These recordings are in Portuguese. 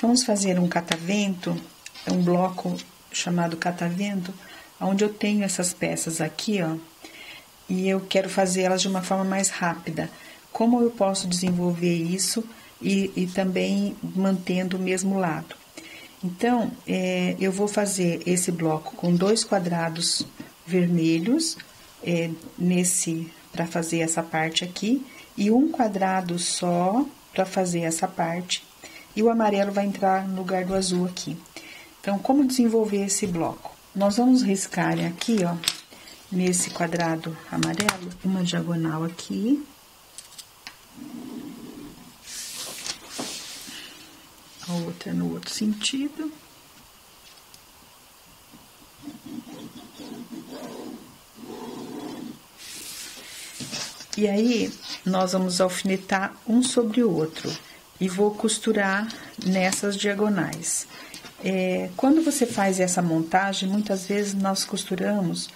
Vamos fazer um catavento, um bloco chamado catavento, onde eu tenho essas peças aqui, ó, e eu quero fazer elas de uma forma mais rápida. Como eu posso desenvolver isso e também mantendo o mesmo lado? Então, eu vou fazer esse bloco com 2 quadrados vermelhos, para fazer essa parte aqui, e um quadrado só para fazer essa parte, e o amarelo vai entrar no lugar do azul aqui. Então, como desenvolver esse bloco? Nós vamos riscar aqui, ó, nesse quadrado amarelo, uma diagonal aqui. A outra no outro sentido. E aí, nós vamos alfinetar um sobre o outro e vou costurar nessas diagonais. Quando você faz essa montagem, muitas vezes nós costuramos,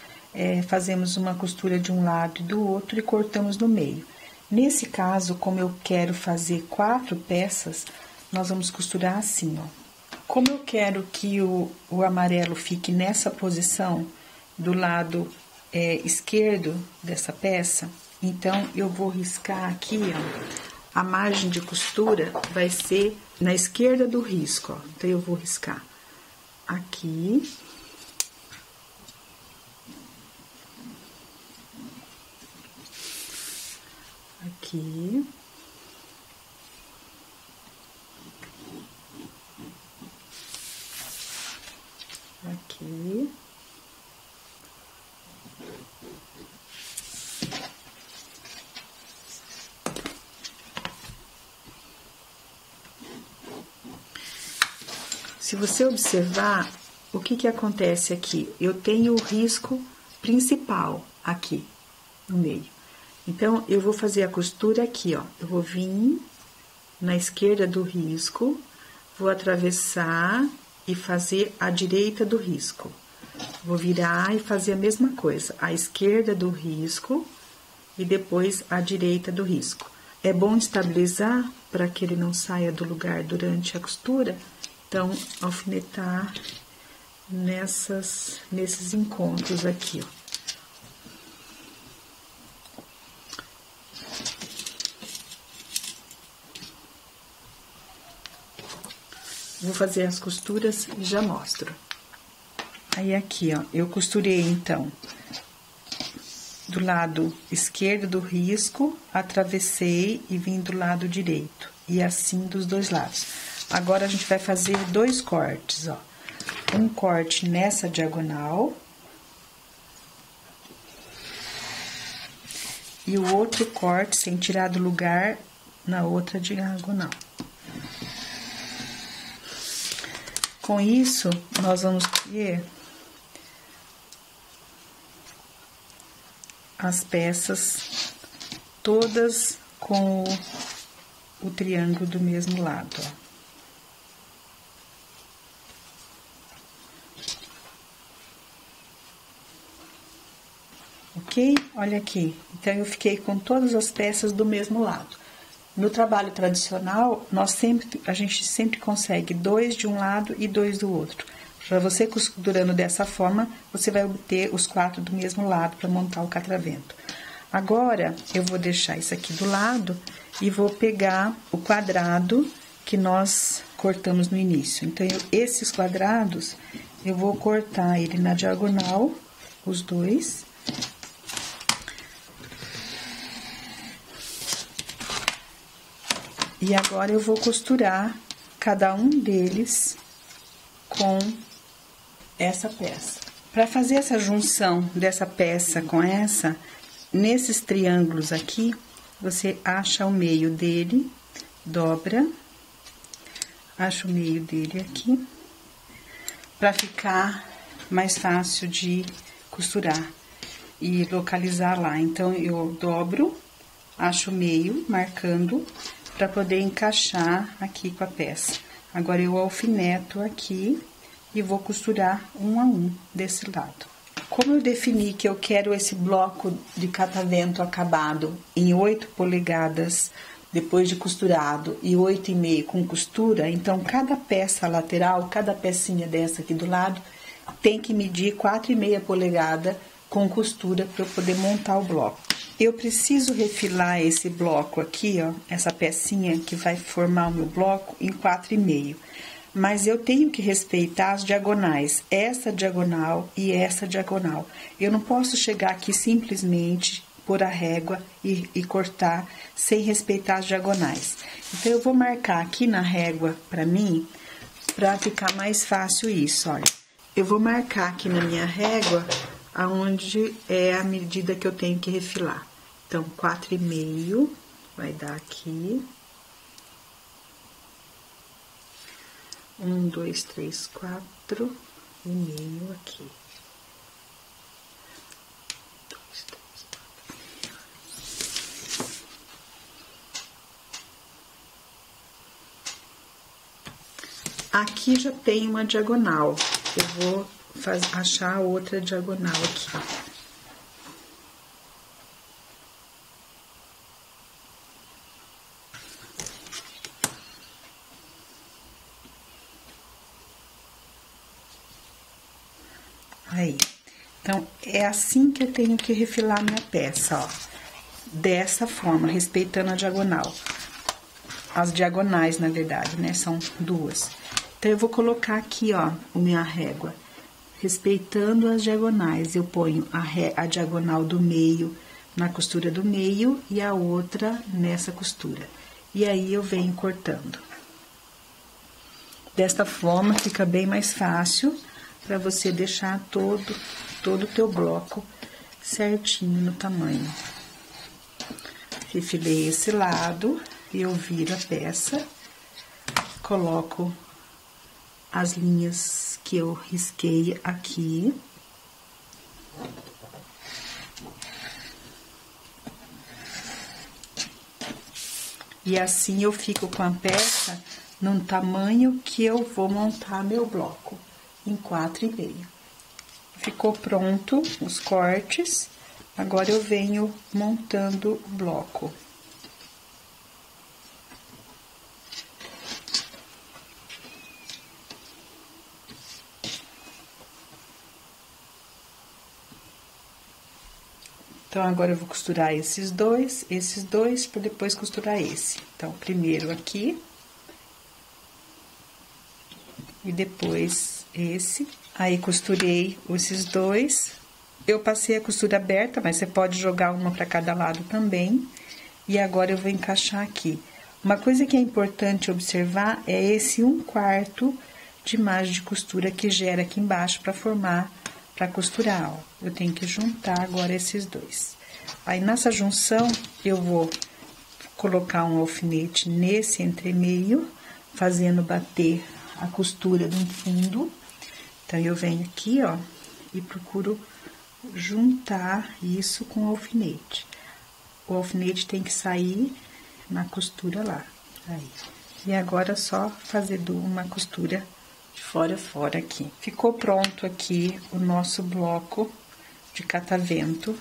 fazemos uma costura de um lado e do outro e cortamos no meio. Nesse caso, como eu quero fazer 4 peças, nós vamos costurar assim, ó. Como eu quero que o amarelo fique nessa posição do lado esquerdo dessa peça, então eu vou riscar aqui, ó. A margem de costura vai ser na esquerda do risco, ó. Então, eu vou riscar aqui. Aqui. Aqui. Se você observar, o que acontece aqui? Eu tenho o risco principal aqui no meio. Então, eu vou fazer a costura aqui, ó. Eu vou vir na esquerda do risco, vou atravessar e fazer a direita do risco. Vou virar e fazer a mesma coisa, a esquerda do risco e depois a direita do risco. É bom estabilizar para que ele não saia do lugar durante a costura. Então, alfinetar nesses encontros aqui, ó. Vou fazer as costuras e já mostro. Aí, aqui, ó, eu costurei, então, do lado esquerdo do risco, atravessei e vim do lado direito. E assim dos dois lados. Agora, a gente vai fazer 2 cortes, ó. Um corte nessa diagonal. E o outro corte, sem tirar do lugar, na outra diagonal. Com isso, nós vamos ter as peças todas com o triângulo do mesmo lado, ó. Ok? Olha aqui. Então, eu fiquei com todas as peças do mesmo lado. No trabalho tradicional, a gente sempre consegue 2 de um lado e 2 do outro. Para você costurando dessa forma, você vai obter os 4 do mesmo lado para montar o catavento. Agora, eu vou deixar isso aqui do lado e vou pegar o quadrado que nós cortamos no início. Então, esses quadrados, eu vou cortar ele na diagonal, os 2. E agora, eu vou costurar cada um deles com essa peça. Para fazer essa junção dessa peça com essa, nesses triângulos aqui, você acha o meio dele, dobra, acha o meio dele aqui, para ficar mais fácil de costurar e localizar lá. Então, eu dobro, acho o meio, marcando, para poder encaixar aqui com a peça. Agora, eu alfineto aqui e vou costurar um a um desse lado. Como eu defini que eu quero esse bloco de catavento acabado em 8 polegadas depois de costurado e 8,5 com costura, então cada peça lateral, cada pecinha dessa aqui do lado, tem que medir 4,5 polegada com costura para eu poder montar o bloco. Eu preciso refilar esse bloco aqui, ó, essa pecinha que vai formar o meu bloco em 4,5. Mas eu tenho que respeitar as diagonais, essa diagonal e essa diagonal. Eu não posso chegar aqui simplesmente pôr a régua e cortar sem respeitar as diagonais. Então, eu vou marcar aqui na régua pra mim, pra ficar mais fácil isso, olha. Eu vou marcar aqui na minha régua aonde é a medida que eu tenho que refilar. Então, 4,5 vai dar aqui. 1, 2, 3, 4 e meio aqui. 2, 3, 4. Aqui já tem uma diagonal. Eu vou achar outra diagonal aqui. Aí, então, é assim que eu tenho que refilar minha peça, ó. Dessa forma, respeitando a diagonal. As diagonais, na verdade, né, são duas. Então, eu vou colocar aqui, ó, a minha régua. Respeitando as diagonais, eu ponho a diagonal do meio na costura do meio e a outra nessa costura. E aí, eu venho cortando. Desta forma, fica bem mais fácil para você deixar todo o teu bloco certinho no tamanho. Refilei esse lado, eu viro a peça, coloco as linhas que eu risquei aqui. E assim eu fico com a peça no tamanho que eu vou montar meu bloco. Em 4,5. Ficou pronto os cortes, agora eu venho montando o bloco. Então, agora eu vou costurar esses dois, para depois costurar esse. Então, primeiro aqui. E depois esse. Aí, costurei esses dois. Eu passei a costura aberta, mas você pode jogar uma para cada lado também. E agora, eu vou encaixar aqui. Uma coisa que é importante observar é esse 1/4 de margem de costura que gera aqui embaixo para formar, para costurar, ó. Eu tenho que juntar agora esses dois. Aí, nessa junção, eu vou colocar um alfinete nesse entremeio, fazendo bater a costura do fundo. Então, eu venho aqui, ó, e procuro juntar isso com o alfinete. O alfinete tem que sair na costura lá. Aí. E agora, só fazer uma costura de fora a fora aqui. Ficou pronto aqui o nosso bloco de catavento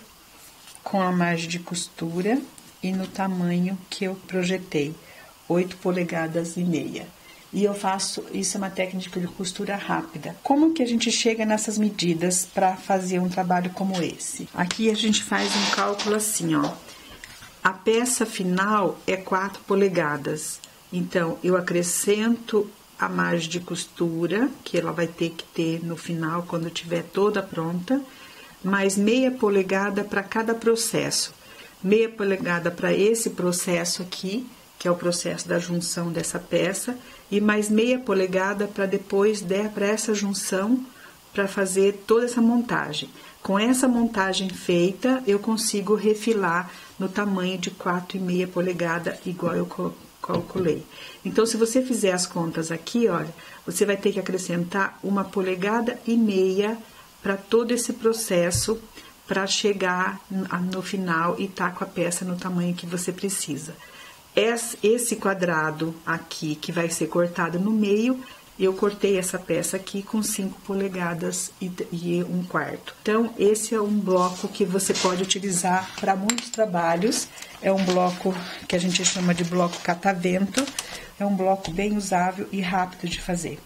com a margem de costura e no tamanho que eu projetei, 8,5 polegadas. E eu faço, isso é uma técnica de costura rápida. Como que a gente chega nessas medidas para fazer um trabalho como esse? Aqui a gente faz um cálculo assim, ó. A peça final é 4 polegadas. Então, eu acrescento a margem de costura, que ela vai ter que ter no final, quando estiver toda pronta, mais meia polegada para cada processo. Meia polegada para esse processo aqui, que é o processo da junção dessa peça, e mais meia polegada para depois para essa junção, para fazer toda essa montagem. Com essa montagem feita, eu consigo refilar no tamanho de 4,5 polegada, igual eu calculei. Então, se você fizer as contas aqui, olha, você vai ter que acrescentar 1,5 polegada para todo esse processo, para chegar no final e tá com a peça no tamanho que você precisa. Esse quadrado aqui, que vai ser cortado no meio, Eu cortei essa peça aqui com 5 polegadas e 1/4. Então, esse é um bloco que você pode utilizar para muitos trabalhos. É um bloco que a gente chama de bloco catavento. É um bloco bem usável e rápido de fazer.